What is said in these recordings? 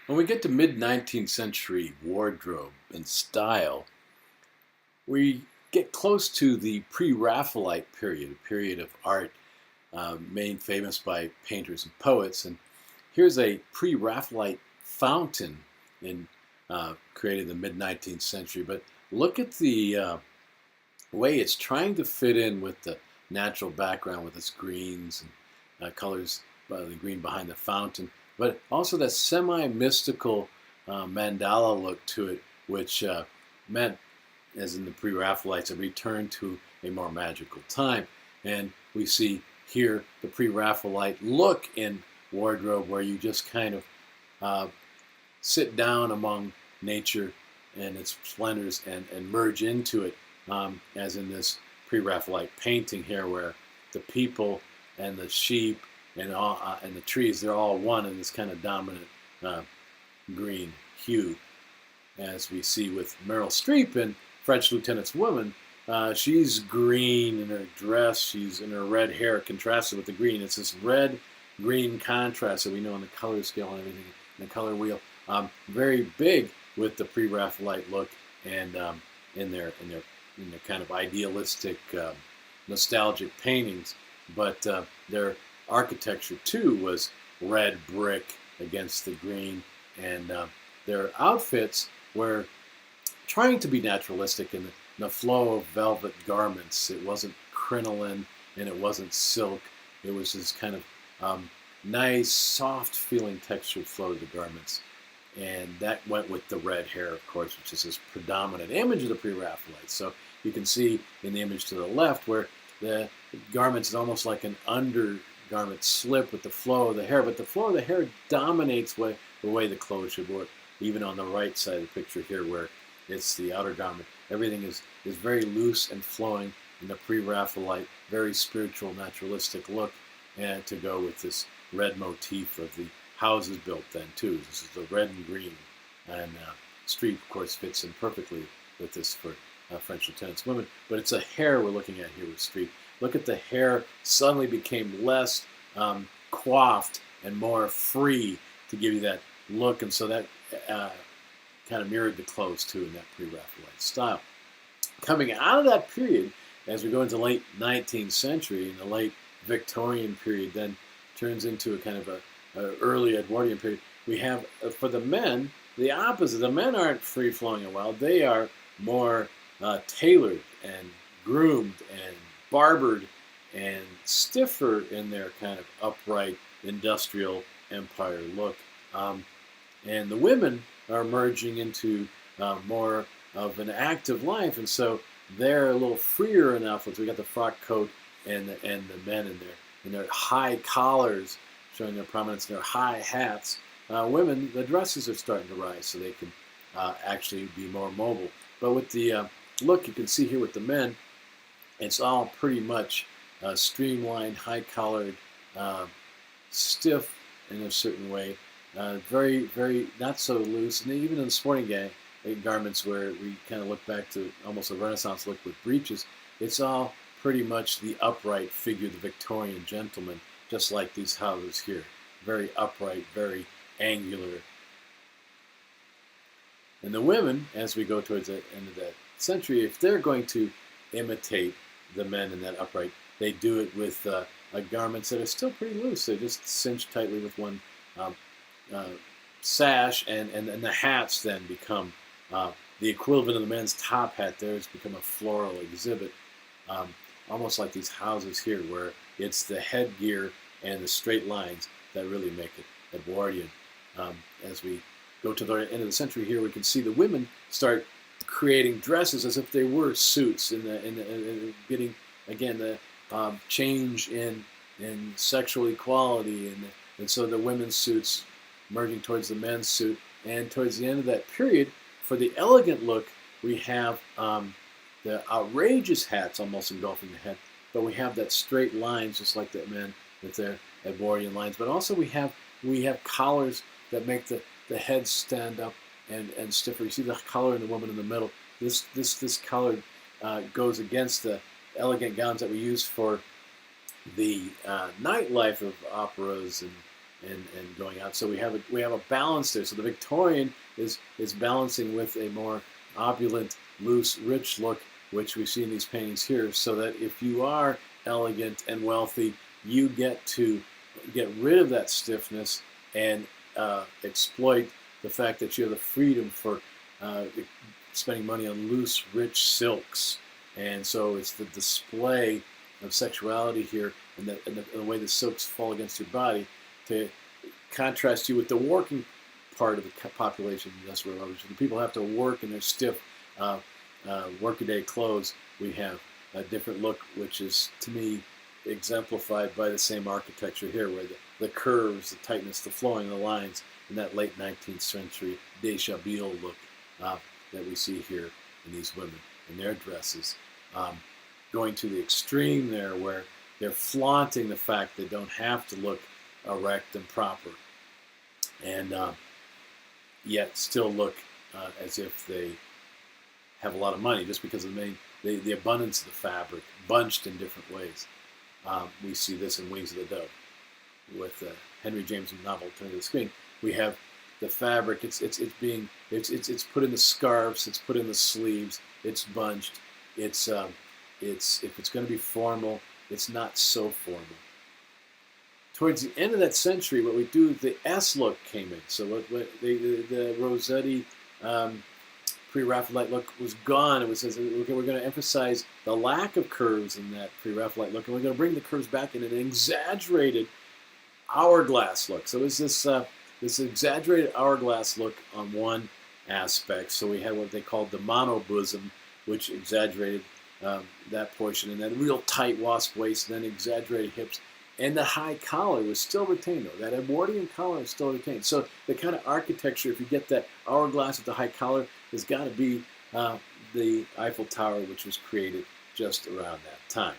When we get to mid-19th century wardrobe and style, we get close to the pre-Raphaelite period, a period of art made famous by painters and poets. And here's a pre-Raphaelite fountain created in the mid-19th century. But look at the way it's trying to fit in with the natural background with its greens and colors, the green behind the fountain, but also that semi-mystical mandala look to it, which meant, as in the pre-Raphaelites, a return to a more magical time. And we see here the pre-Raphaelite look in wardrobe, where you just kind of sit down among nature and its splendors and merge into it, as in this pre-Raphaelite painting here, where the people and the sheep and the trees, they're all one in this kind of dominant green hue, as we see with Meryl Streep in French Lieutenant's Woman. She's green in her dress, she's in her red hair contrasted with the green. It's this red-green contrast that we know on the color scale and everything, in the color wheel. Very big with the pre-Raphaelite look, and in their kind of idealistic, nostalgic paintings. But their architecture too was red brick against the green, and their outfits were trying to be naturalistic in the flow of velvet garments. It wasn't crinoline and it wasn't silk. It was this kind of nice, soft-feeling textured flow of the garments. And that went with the red hair, of course, which is this predominant image of the pre-Raphaelites. So you can see in the image to the left where the garments is almost like an undergarment slip with the flow of the hair, but the flow of the hair dominates the way the clothes should work. Even on the right side of the picture here, where it's the outer garment, everything is very loose and flowing in the pre-Raphaelite, very spiritual, naturalistic look, and to go with this red motif of the houses built then too. This is the red and green, and Streep, of course, fits in perfectly with this for French Lieutenant's Women. But it's a hair we're looking at here with Streep. Look at the hair suddenly became less coiffed and more free to give you that look, and so that kind of mirrored the clothes too in that pre-Raphaelite style. Coming out of that period, as we go into the late 19th century, and the late Victorian period then turns into a kind of a early Edwardian period, we have, for the men, the opposite. The men aren't free-flowing and wild. They are more tailored and groomed and barbered and stiffer in their kind of upright industrial empire look. And the women are merging into more of an active life, and so they're a little freer enough. We got the frock coat and the men in their high collars, showing their prominence in their high hats. Women, the dresses are starting to rise, so they can actually be more mobile. But with the look, you can see here with the men, it's all pretty much streamlined, high-collared, stiff in a certain way, very, very not so loose. And even in the sporting garments, where we kind of look back to almost a Renaissance look with breeches, it's all pretty much the upright figure, the Victorian gentleman, just like these houses here. Very upright, very angular. And the women, as we go towards the end of that century, if they're going to imitate the men in that upright, they do it with garments that are still pretty loose. They're just cinched tightly with one sash, and the hats then become the equivalent of the men's top hat. There has become a floral exhibit, almost like these houses here, where it's the headgear and the straight lines that really make it Edwardian. As we go to the end of the century here, we can see the women start creating dresses as if they were suits, in getting again the change in sexual equality, and so the women's suits merging towards the men's suit. And towards the end of that period, for the elegant look, we have the outrageous hats almost engulfing the head, but we have that straight lines just like the men with their Edwardian lines. But also we have collars that make the head stand up and stiffer. You see the collar in the woman in the middle. This color goes against the elegant gowns that we use for the nightlife of operas and going out. So we have a balance there. So the Victorian is balancing with a more opulent, loose, rich look, which we see in these paintings here. So that if you are elegant and wealthy, you get to get rid of that stiffness and exploit the fact that you have the freedom for spending money on loose, rich silks. And so it's the display of sexuality here and the way the silks fall against your body to contrast you with the working part of the population in this revolution. The people have to work in their stiff workaday clothes. We have a different look, which is, to me, exemplified by the same architecture here, where the curves, the tightness, the flowing, the lines, and that late 19th century déshabillé look that we see here in these women in their dresses. Going to the extreme there, where they're flaunting the fact they don't have to look erect and proper, and yet still look as if they have a lot of money, just because of the abundance of the fabric, bunched in different ways. We see this in Wings of the Dove with Henry James' novel Turn to the Screen. We have the fabric. It's put in the scarves. It's put in the sleeves. It's bunched. It's if it's going to be formal, it's not so formal. Towards the end of that century, what we do, the S look came in. So the Rossetti pre-Raphaelite look was gone. It was says, okay, we're going to emphasize the lack of curves in that pre-Raphaelite look, and we're going to bring the curves back in an exaggerated hourglass look. So it's this exaggerated hourglass look on one aspect. So we had what they called the monobosom, which exaggerated that portion, and then real tight wasp waist, and then exaggerated hips. And the high collar was still retained, though. That Edwardian collar is still retained. So the kind of architecture, if you get that hourglass with the high collar, has got to be the Eiffel Tower, which was created just around that time.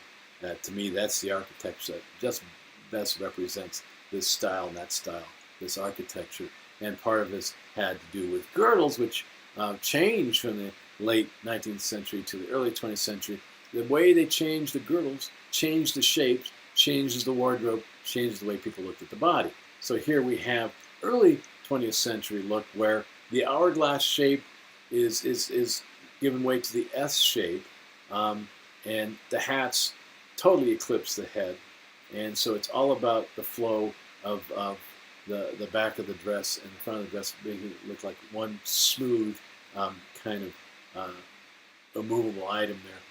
To me, that's the architecture that just best represents this style and that style, this architecture. And part of this had to do with girdles, which changed from the late 19th century to the early 20th century. The way they changed the girdles changed the shapes, changes the wardrobe, changes the way people looked at the body. So here we have early 20th century look where the hourglass shape is given way to the S shape, and the hats totally eclipse the head. And so it's all about the flow of the back of the dress and the front of the dress, making it look like one smooth kind of immovable item there.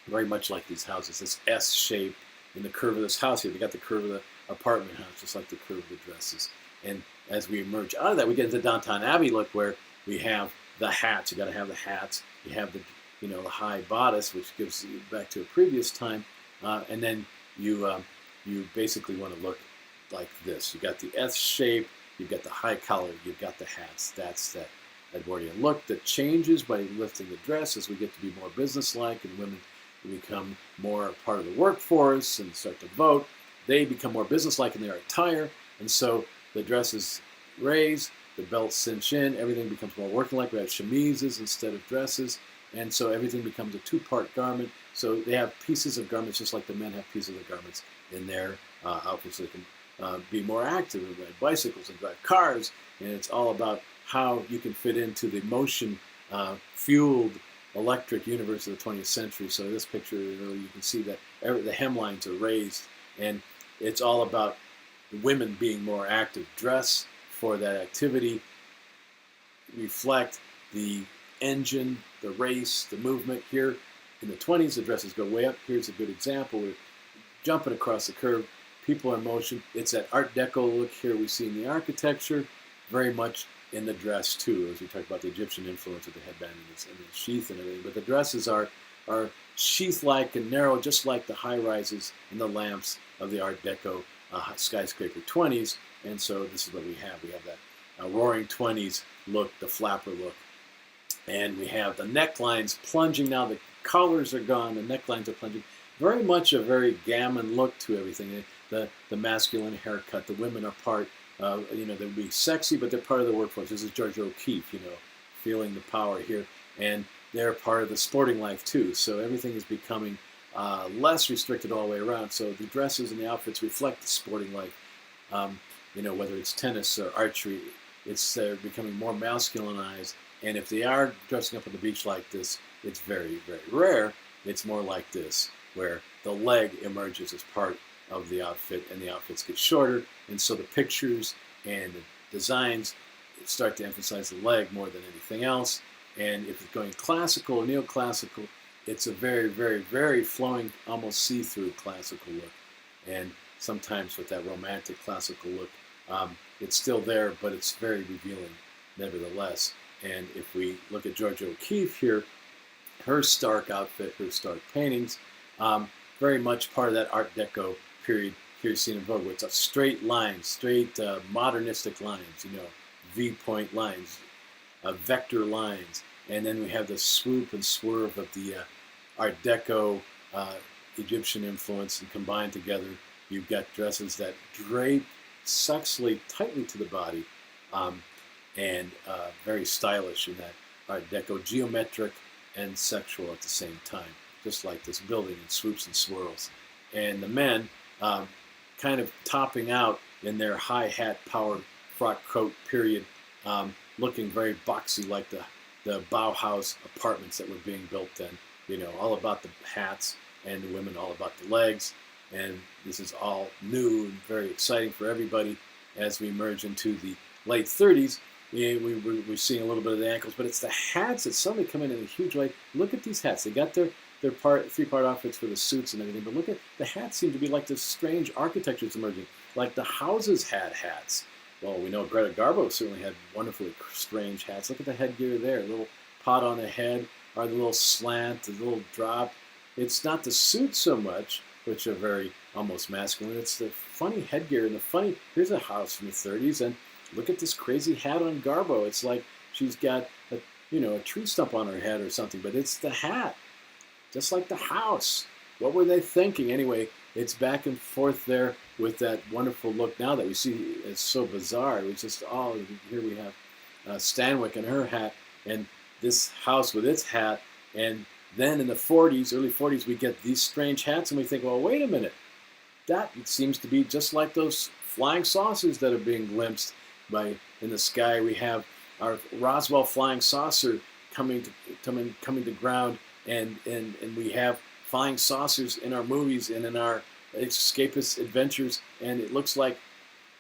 Very much like these houses, this S shape in the curve of this house here. They got the curve of the apartment house, just like the curve of the dresses. And as we emerge out of that, we get into Downton Abbey look, where we have the hats. You got to have the hats. You have the high bodice, which gives you back to a previous time, and then you basically want to look like this. You got the S shape. You've got the high collar. You've got the hats. That's that Edwardian look that changes by lifting the dress as we get to be more businesslike, and women become more part of the workforce and start to vote. They become more businesslike in their attire, and so the dresses raise, the belts cinch in, everything becomes more working-like. We have chemises instead of dresses, and so everything becomes a two-part garment. So they have pieces of garments just like the men have pieces of garments in their outfits, so they can be more active and ride bicycles and drive cars, and it's all about how you can fit into the motion-fueled electric universe of the 20th century. So this picture, you can see that the hemlines are raised, and it's all about women being more active. Dress for that activity, reflect the engine, the race, the movement. Here in the 20s, the dresses go way up. Here's a good example. We're jumping across the curve. People are in motion. It's that Art Deco look here we see in the architecture, very much in the dress too, as we talk about the Egyptian influence of the headband and the sheath and everything. But the dresses are sheath-like and narrow, just like the high-rises and the lamps of the Art Deco skyscraper 20s. And so this is what we have. We have that roaring 20s look, the flapper look. And we have the necklines plunging now. The collars are gone. The necklines are plunging. Very much a very gammon look to everything. The masculine haircut. The women are part. They'll be sexy, but they're part of the workforce. This is Georgia O'Keeffe, feeling the power here. And they're part of the sporting life, too. So everything is becoming less restricted all the way around. So the dresses and the outfits reflect the sporting life. whether it's tennis or archery, it's becoming more masculinized. And if they are dressing up on the beach like this, it's very, very rare. It's more like this, where the leg emerges as part of the outfit and the outfits get shorter. And so the pictures and the designs start to emphasize the leg more than anything else. And if it's going classical or neoclassical, it's a very, very, very flowing, almost see-through classical look. And sometimes with that romantic classical look, it's still there, but it's very revealing nevertheless. And if we look at Georgia O'Keeffe here, her stark outfit, her stark paintings, very much part of that Art Deco period here seen in Vogue. It's a straight lines, straight modernistic lines, V-point lines, vector lines. And then we have the swoop and swerve of the Art Deco Egyptian influence, and combined together, you've got dresses that drape sexually tightly to the body, and very stylish in that Art Deco, geometric and sexual at the same time, just like this building in swoops and swirls. And the men kind of topping out in their high hat power frock coat period, looking very boxy like the Bauhaus apartments that were being built then. All about the hats, and the women all about the legs. And this is all new and very exciting for everybody as we merge into the late 30s. We're seeing a little bit of the ankles, but it's the hats that suddenly come in a huge way. Look at these hats. They got their three-part outfits for the suits and everything, but look at the hats. Seem to be like this strange architecture is emerging. Like the houses had hats. Well, we know Greta Garbo certainly had wonderfully strange hats. Look at the headgear there. A little pot on the head, or the little slant, the little drop. It's not the suit so much, which are very almost masculine. It's the funny headgear and the funny, here's a house from the 30s, and look at this crazy hat on Garbo. It's like she's got a tree stump on her head or something, but it's the hat, just like the house. What were they thinking? Anyway, it's back and forth there with that wonderful look now that we see is so bizarre. It was just, here we have Stanwyck and her hat, and this house with its hat. And then in the 40s, early 40s, we get these strange hats, and we think, well, wait a minute. That seems to be just like those flying saucers that are being glimpsed in the sky. We have our Roswell flying saucer coming to ground, and we have flying saucers in our movies and in our escapist adventures, and it looks like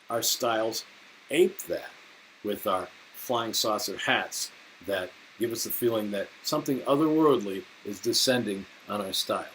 our styles ape that with our flying saucer hats that give us the feeling that something otherworldly is descending on our style.